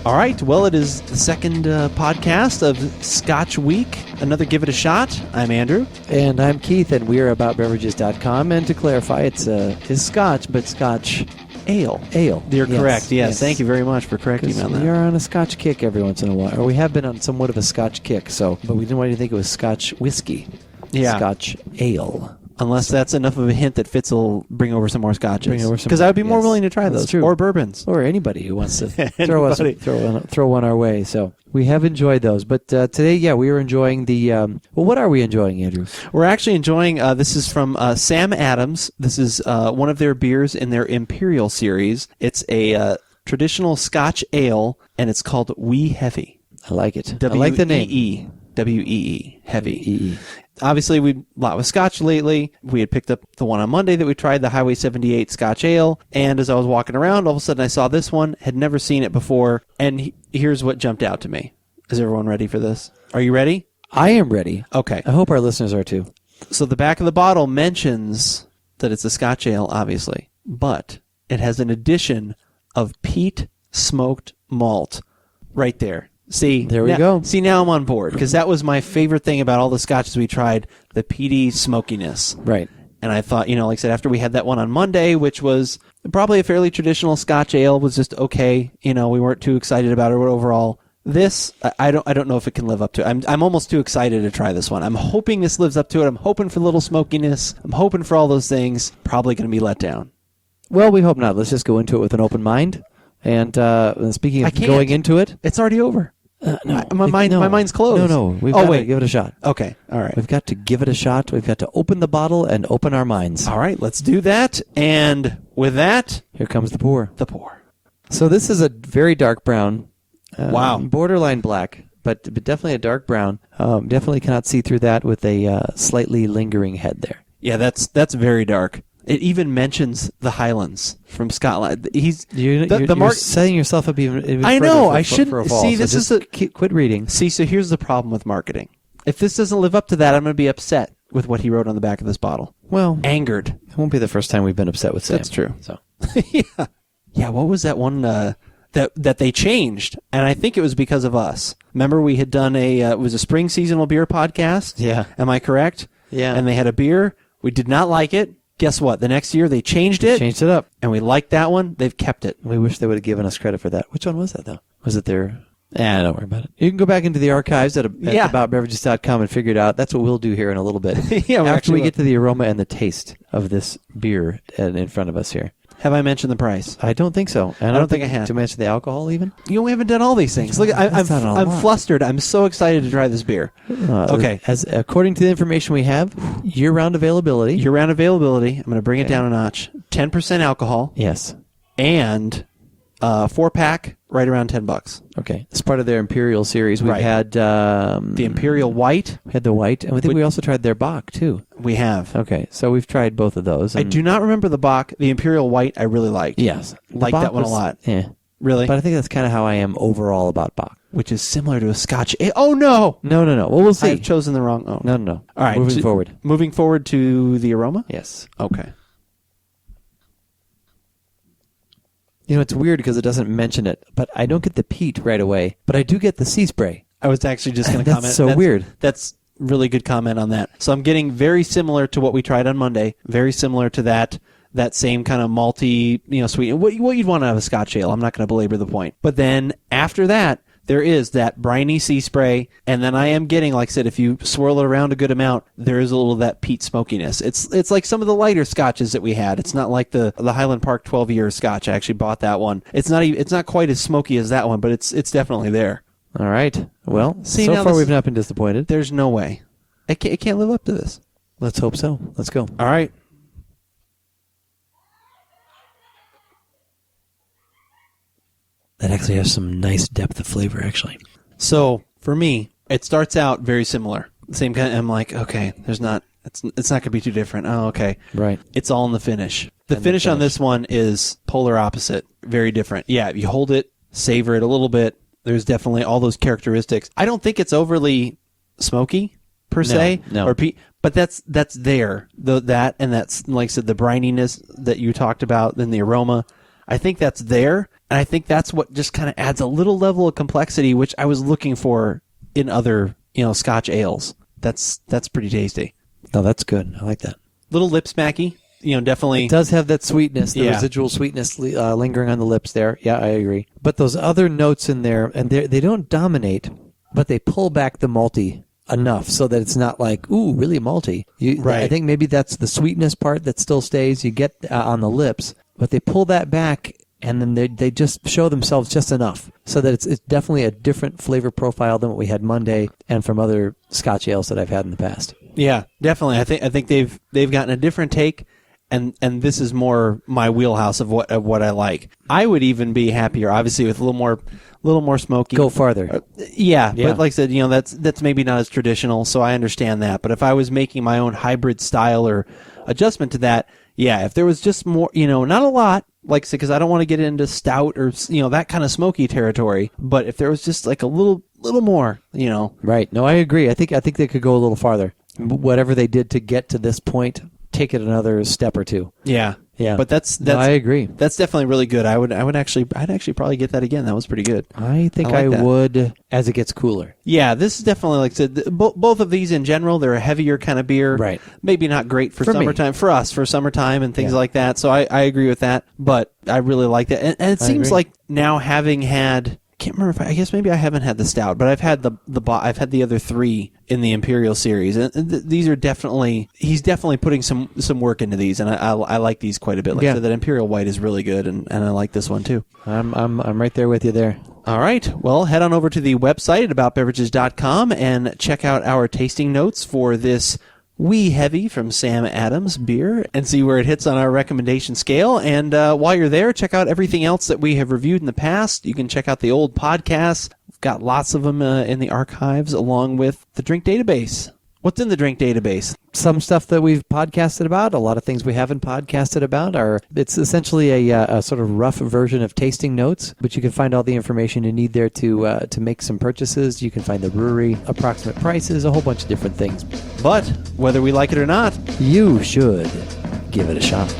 All right. Well, it is the second podcast of Scotch Week. Another Give It a Shot. I'm Andrew. And I'm Keith, and we're AboutBeverages.com. And to clarify, it's Scotch, but Scotch ale. Ale. You're correct. Yes. Thank you very much for correcting me on that. We are on a Scotch kick every once in a while. Or we have been on somewhat of a Scotch kick, but we didn't want you to think it was Scotch whiskey. Yeah. Scotch ale. Unless that's enough of a hint that Fitz will bring over some more scotches. Because I would be more willing to try those. True. Or bourbons. Or anybody who wants to throw one our way. So we have enjoyed those. But today, we are enjoying the... what are we enjoying, Andrew? We're actually enjoying... this is from Sam Adams. This is one of their beers in their Imperial series. It's a traditional Scotch ale, and it's called Wee Heavy. I like it. I like the name. W-E-E. Heavy. E-E. Obviously, we a lot with Scotch lately. We had picked up the one on Monday that we tried, the Highway 78 Scotch Ale. And as I was walking around, all of a sudden I saw this one, had never seen it before. And here's what jumped out to me. Is everyone ready for this? Are you ready? I am ready. Okay. I hope our listeners are too. So the back of the bottle mentions that it's a Scotch Ale, obviously. But it has an addition of peat smoked malt right there. See, there we go. See, now I'm on board, because that was my favorite thing about all the scotches we tried, the peaty smokiness. Right. And I thought, like I said, after we had that one on Monday, which was probably a fairly traditional Scotch ale, was just okay. We weren't too excited about it overall. This, I don't know if it can live up to it. I'm almost too excited to try this one. I'm hoping this lives up to it. I'm hoping for a little smokiness. I'm hoping for all those things. Probably going to be let down. Well, we hope not. Let's just go into it with an open mind. And speaking of going into it, it's already over. No, my mind's closed. No. We've got to give it a shot. Okay, all right. We've got to give it a shot. We've got to open the bottle and open our minds. All right, let's do that. And with that, here comes the pour. The pour. So this is a very dark brown. Wow. Borderline black, but definitely a dark brown. Definitely cannot see through that with a slightly lingering head there. Yeah, that's very dark. It even mentions the Highlands from Scotland. You're setting yourself up even I know. I shouldn't for a fall. see. So this is quit reading. See, so here's the problem with marketing. If this doesn't live up to that, I'm going to be upset with what he wrote on the back of this bottle. Well, angered. It won't be the first time we've been upset with Sam. That's true. So, yeah. What was that one that they changed? And I think it was because of us. Remember, we had done it was a spring seasonal beer podcast. Yeah. Am I correct? Yeah. And they had a beer. We did not like it. Guess what? The next year they changed it. Changed it up. And we liked that one. They've kept it. We wish they would have given us credit for that. Which one was that, though? Was it their... don't worry about it. You can go back into the archives at AboutBeverages.com and figure it out. That's what we'll do here in a little bit. After we get to the aroma and the taste of this beer in front of us here. Have I mentioned the price? I don't think so. And I don't think I have. To mention the alcohol even? We haven't done all these things. Look, I'm flustered. I'm so excited to try this beer. Okay. According to the information we have, year-round availability. Year-round availability. I'm going to bring it down a notch. 10% alcohol. Yes. And 4-pack, right around $10. Okay. As part of their Imperial series, we've had... the Imperial White. We had the White, and I think we also tried their Bock, too. We have. Okay. So we've tried both of those. I do not remember the Bock. The Imperial White, I really liked. Yes. Liked that one a lot. Yeah. Really? But I think that's kind of how I am overall about Bock. Which is similar to a Scotch. Oh, no! No. Well, we'll see. I've chosen the wrong... Oh. No. All right. Moving forward to the aroma? Yes. Okay. It's weird because it doesn't mention it, but I don't get the peat right away, but I do get the sea spray. I was actually just going to comment. That's so weird. That's really good comment on that. So I'm getting very similar to what we tried on Monday, very similar to that same kind of malty, sweet, what you'd want out of a Scotch ale. I'm not going to belabor the point. But then after that, there is that briny sea spray, and then I am getting, like I said, if you swirl it around a good amount, there is a little of that peat smokiness. It's like some of the lighter scotches that we had. It's not like the Highland Park 12-year Scotch. I actually bought that one. It's not quite as smoky as that one, but it's definitely there. All right. Well, so far we've not been disappointed. There's no way. It can't live up to this. Let's hope so. Let's go. All right. That actually has some nice depth of flavor, actually. So, for me, it starts out very similar. Same kind. I'm like, okay, it's not going to be too different. Oh, okay. Right. It's all in the finish. The finish on this one is polar opposite. Very different. Yeah, you hold it, savor it a little bit. There's definitely all those characteristics. I don't think it's overly smoky, per se. No. But that's there. And that's, like I said, the brininess that you talked about, and the aroma. I think that's there. And I think that's what just kind of adds a little level of complexity, which I was looking for in other, Scotch ales. That's pretty tasty. No, that's good. I like that. Little lip smacky, definitely. It does have that sweetness, the residual sweetness lingering on the lips there. Yeah, I agree. But those other notes in there, and they don't dominate, but they pull back the malty enough so that it's not like, ooh, really malty. Right. I think maybe that's the sweetness part that still stays. You get on the lips, but they pull that back, and then they just show themselves just enough so that it's definitely a different flavor profile than what we had Monday and from other Scotch ales that I've had in the past. Yeah, definitely. I think they've gotten a different take, and this is more my wheelhouse of what I like. I would even be happier, obviously, with a little more smoky. Go farther. Yeah, but like I said, that's maybe not as traditional, so I understand that. But if I was making my own hybrid style or adjustment to that, yeah, if there was just more, not a lot, like I said, because I don't want to get into stout or that kind of smoky territory. But if there was just like a little more, Right. No, I agree. I think they could go a little farther. Whatever they did to get to this point, take it another step or two. Yeah. Yeah. But that's I agree. That's definitely really good. I'd actually probably get that again. That was pretty good. I think I would as it gets cooler. Yeah, this is definitely, like I said, both of these in general, they're a heavier kind of beer. Right. Maybe not great for summertime, for us, for summertime and things like that. So I agree with that, but I really like that. And it seems like now having had, I can't remember I guess maybe I haven't had the stout, but I've had I've had the other three in the Imperial series, and these are he's definitely putting some work into these, and I like these quite a bit. Like I said, that Imperial White is really good, and I like this one too. I'm right there with you there. All right. Well, head on over to the website at AboutBeverages.com and check out our tasting notes for this Wee Heavy from Sam Adams beer and see where it hits on our recommendation scale. And while you're there, check out everything else that we have reviewed in the past. You can check out the old podcasts. We've got lots of them in the archives, along with the drink database. What's in the drink database? Some stuff that we've podcasted about, a lot of things we haven't podcasted about. It's essentially a sort of rough version of tasting notes, but you can find all the information you need there to make some purchases. You can find the brewery, approximate prices, a whole bunch of different things. But whether we like it or not, you should give it a shot.